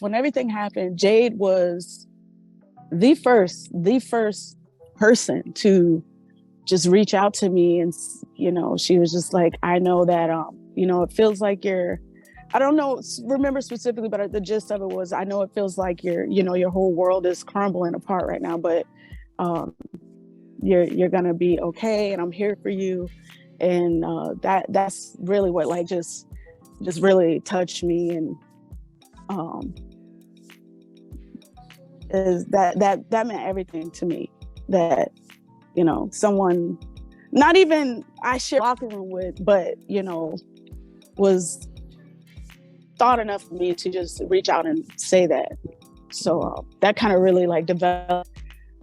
when everything happened, Jade was the first person to just reach out to me. And, she was just like, I know that, it feels like I don't remember specifically, but the gist of it was, I know it feels like your whole world is crumbling apart right now, but you're going to be okay. And I'm here for you. And that's really what like just really touched me. And is that meant everything to me, that someone not even I share locker room with, but was thought enough of me to just reach out and say that. So that kind of really like developed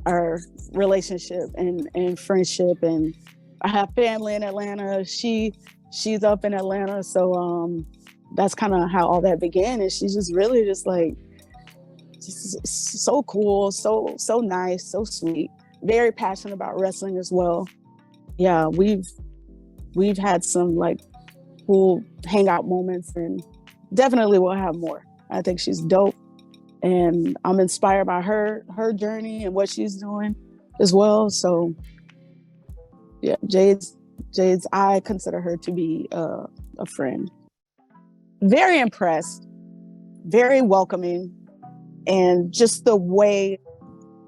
our relationship and friendship. And I have family in Atlanta. She's up in Atlanta, so that's kind of how all that began. And she's just really just like just so cool, so nice, so sweet, very passionate about wrestling as well. Yeah, we've had some like cool hangout moments, and definitely we'll have more. I think she's dope, and I'm inspired by her journey and what she's doing as well. So yeah, Jade's I consider her to be a friend. Very impressed, very welcoming, and just the way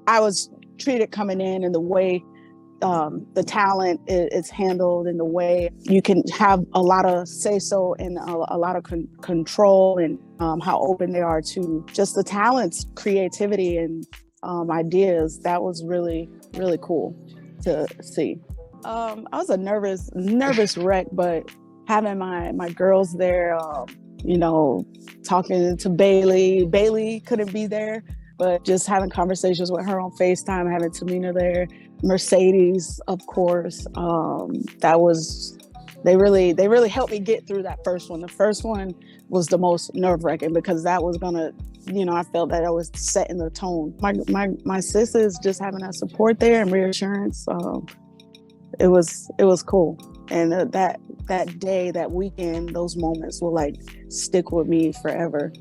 I was treated coming in, and the way the talent is handled, and the way you can have a lot of say-so and a lot of control, and how open they are to just the talent's creativity and ideas. That was really, really cool to see. I was a nervous wreck, but having my girls there, talking to Bailey couldn't be there, but just having conversations with her on FaceTime, having Tamina there, Mercedes, of course. They really helped me get through that first one. The first one was the most nerve-wracking because that was gonna, I felt that I was setting the tone. My sisters just having that support there and reassurance. It was cool. And that day, that weekend, those moments will like stick with me forever.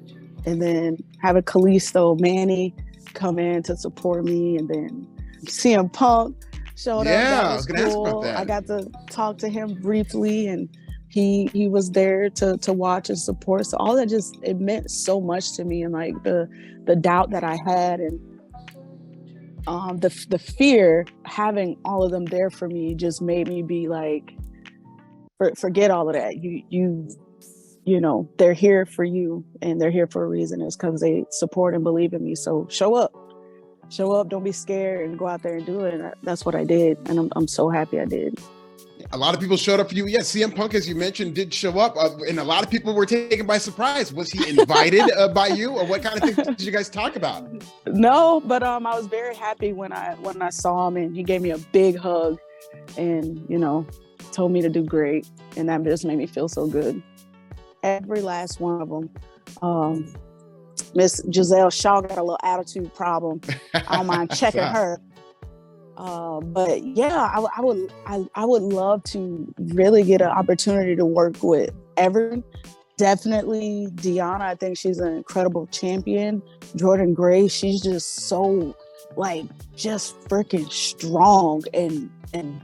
And then having Kalisto, Manny come in to support me, and then CM Punk showed up. That was cool. Ask about that. I got to talk to him briefly, and he was there to watch and support. So all that it meant so much to me, and like the doubt that I had, and the fear, having all of them there for me just made me be like, forget all of that. They're here for you, and they're here for a reason. It's because they support and believe in me. So show up, don't be scared, and go out there and do it. And that's what I did, and I'm so happy I did. A lot of people showed up for you. Yeah, CM Punk, as you mentioned, did show up, and a lot of people were taken by surprise. Was he invited by you, or what kind of things did you guys talk about? No, but I was very happy when I saw him, and he gave me a big hug, and told me to do great, and that just made me feel so good. Every last one of them. Miss Giselle Shaw got a little attitude problem. I don't mind checking her. But yeah, I would love to really get an opportunity to work with everyone. Definitely Deonna. I think she's an incredible champion. Jordynne Grace, she's just so just freaking strong and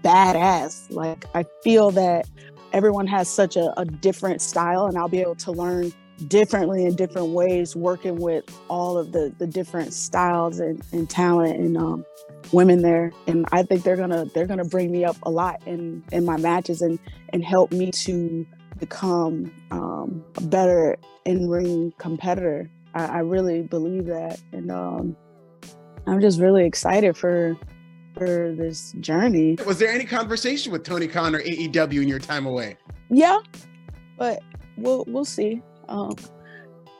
badass. Like, I feel that everyone has such a different style, and I'll be able to learn differently in different ways, working with all of the different styles and talent and women there. And I think they're gonna bring me up a lot in my matches and help me to become a better in-ring competitor. I really believe that, and I'm just really excited for this journey. Was there any conversation with Tony Khan or AEW in your time away? Yeah, but we'll see.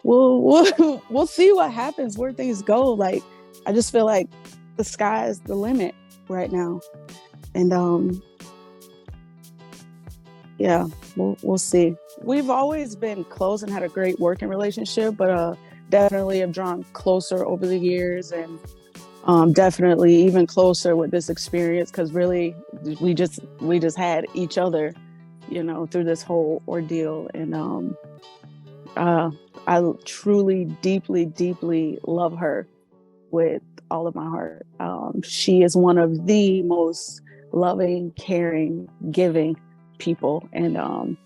We'll see what happens, where things go. Like, I just feel like the sky is the limit right now, and yeah, we'll see. We've always been close and had a great working relationship, but definitely have drawn closer over the years, and definitely even closer with this experience, because really we just had each other, through this whole ordeal. And I truly, deeply, deeply love her with all of my heart. She is one of the most loving, caring, giving people. And,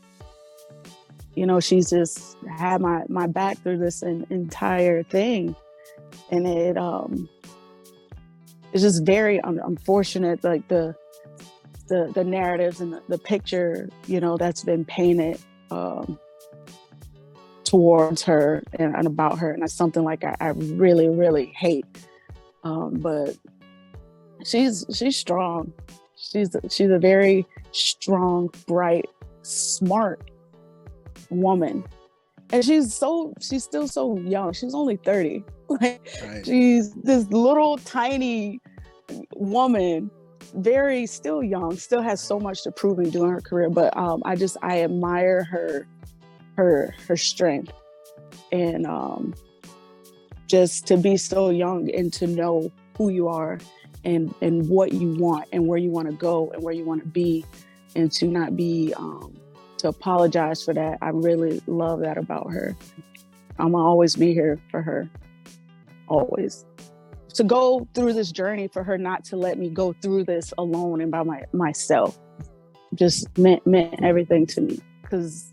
she's just had my back through this entire thing. And it's just very unfortunate, like the narratives and the picture, that's been painted towards her and about her. And that's something like I really, really hate. But she's strong. She's a very strong, bright, smart woman. And she's still so young. She's only 30. Like, right. She's this little tiny woman, very still young, still has so much to prove in doing her career. But I admire her strength, and just to be so young and to know who you are and what you want and where you want to go and where you want to be, and to not be to apologize for that. I really love that about her. I'm gonna always be here for her, always. To go through this journey, for her not to let me go through this alone and by myself, just meant everything to me. Because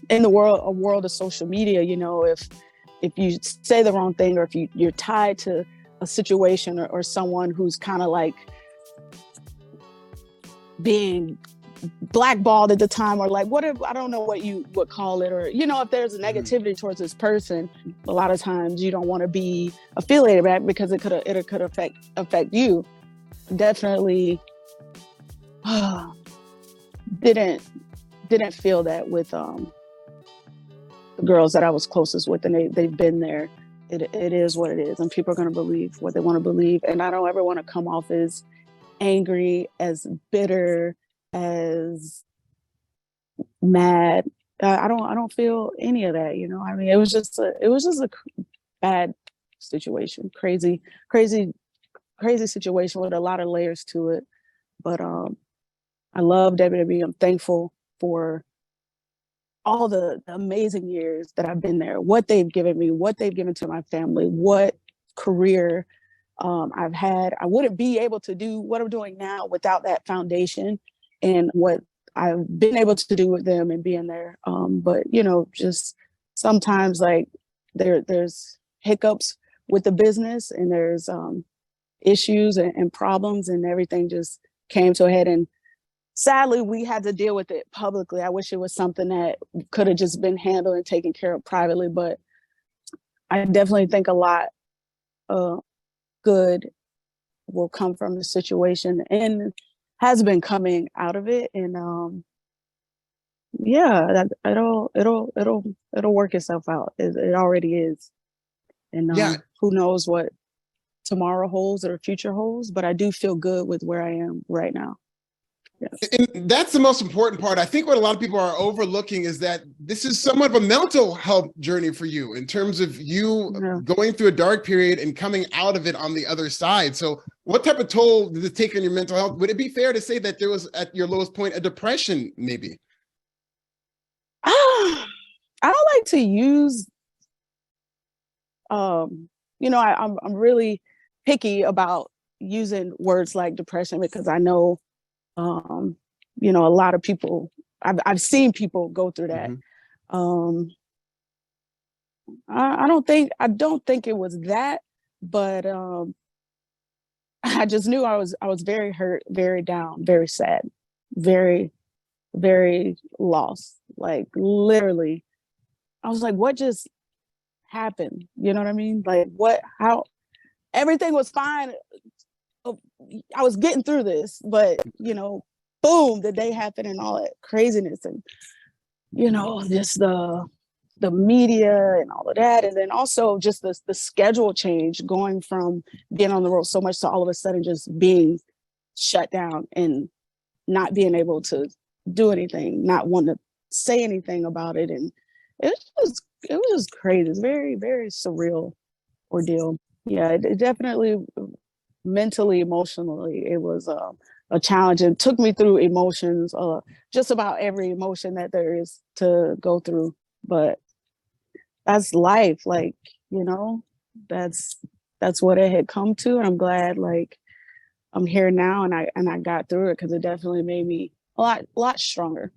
in a world of social media, if you say the wrong thing, or if you're tied to a situation or someone who's kind of like being blackballed at the time, or like whatever, I don't know what you would call it, or if there's a negativity towards this person, a lot of times you don't want to be affiliated with that, because it could affect you. Definitely didn't feel that with the girls that I was closest with, and they've been there. It is what it is, and people are going to believe what they want to believe. And I don't ever want to come off as angry, as bitter, as mad. I don't feel any of that. I mean, it was just a bad situation, crazy situation with a lot of layers to it. But I love WWE. I'm thankful for all the amazing years that I've been there, what they've given me, what they've given to my family, what career I've had. I wouldn't be able to do what I'm doing now without that foundation and what I've been able to do with them and being there. But just sometimes, like, there's hiccups with the business, and there's issues and problems, and everything just came to a head. And sadly, we had to deal with it publicly. I wish it was something that could have just been handled and taken care of privately, but I definitely think a lot of good will come from the situation, and has been coming out of it. And it'll work itself out. It already is. And who knows what tomorrow holds or future holds, but I do feel good with where I am right now. Yes. And that's the most important part. I think what a lot of people are overlooking is that this is somewhat of a mental health journey for you, in terms of you going through a dark period and coming out of it on the other side. So what type of toll did it take on your mental health? Would it be fair to say that there was, at your lowest point, a depression, maybe? I don't like to use, I'm really picky about using words like depression, because I know, a lot of people, I've seen people go through that. Mm-hmm. I don't think it was that, but I just knew I was very hurt, very down, very sad, very, very lost. Like, literally, I was like, what just happened? You know what I mean? Like, how everything was fine. I was getting through this, but boom, the day happened, and all that craziness, and just the media and all of that, and then also just the schedule change, going from being on the road so much to all of a sudden just being shut down and not being able to do anything, not wanting to say anything about it, and it was just crazy. It's very, very surreal ordeal. Yeah, it definitely. Mentally, emotionally, it was a challenge, and took me through emotions, just about every emotion that there is to go through. But that's life. Like, you know, that's what it had come to. And I'm glad like I'm here now and I got through it, because it definitely made me a lot stronger.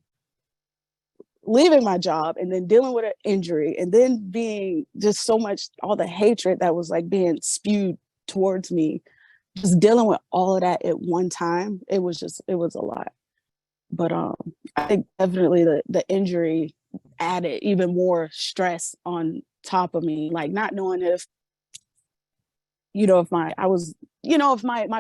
Leaving my job and then dealing with an injury and then being just so much, all the hatred that was like being spewed towards me, just dealing with all of that at one time, it was a lot. But I think definitely the injury added even more stress on top of me, like not knowing if, you know, if my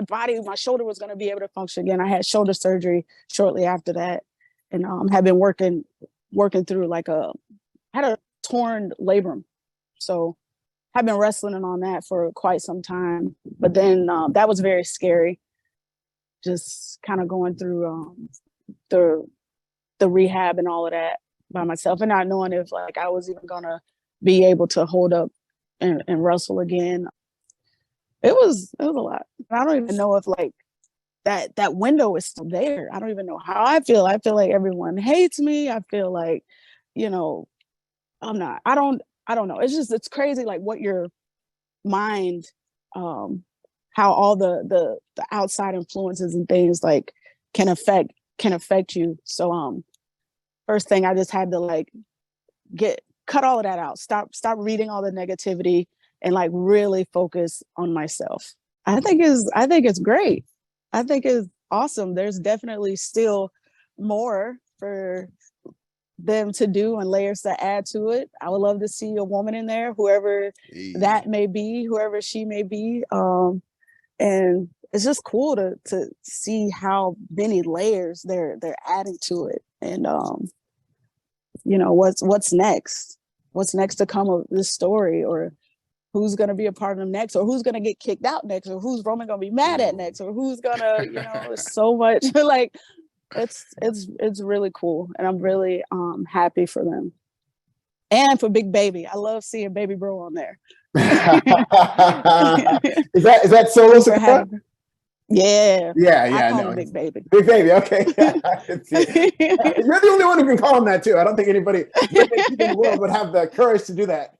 body, my shoulder was going to be able to function again. I had shoulder surgery shortly after that, and had been working through like had a torn labrum, so I've been wrestling on that for quite some time. But then that was very scary, just kind of going through the rehab and all of that by myself, and not knowing if like I was even gonna be able to hold up and wrestle again. It was a lot. I don't even know if like that window is still there. I don't even know how I feel. I feel like everyone hates me. I feel like, you know, I'm not. I don't know. It's crazy like what your mind, how all the outside influences and things like can affect you. So first thing, I just had to like cut all of that out. Stop reading all the negativity and like really focus on myself. I think it's great. I think it's awesome. There's definitely still more for them to do and layers to add to it. I would love to see a woman in there, whoever that may be, whoever she may be. And it's just cool to see how many layers they're adding to it. And you know, what's next? What's next to come of this story, or who's going to be a part of them next, or who's going to get kicked out next, or who's Roman going to be mad at next, or who's going to, you know, so much like it's really cool. And I'm really happy for them and for Big Baby. I love seeing Baby Bro on there. Is that solo support? Yeah. I call him Big Baby. Big Baby, okay. You're the only one who can call him that too. I don't think anybody in the world would have the courage to do that.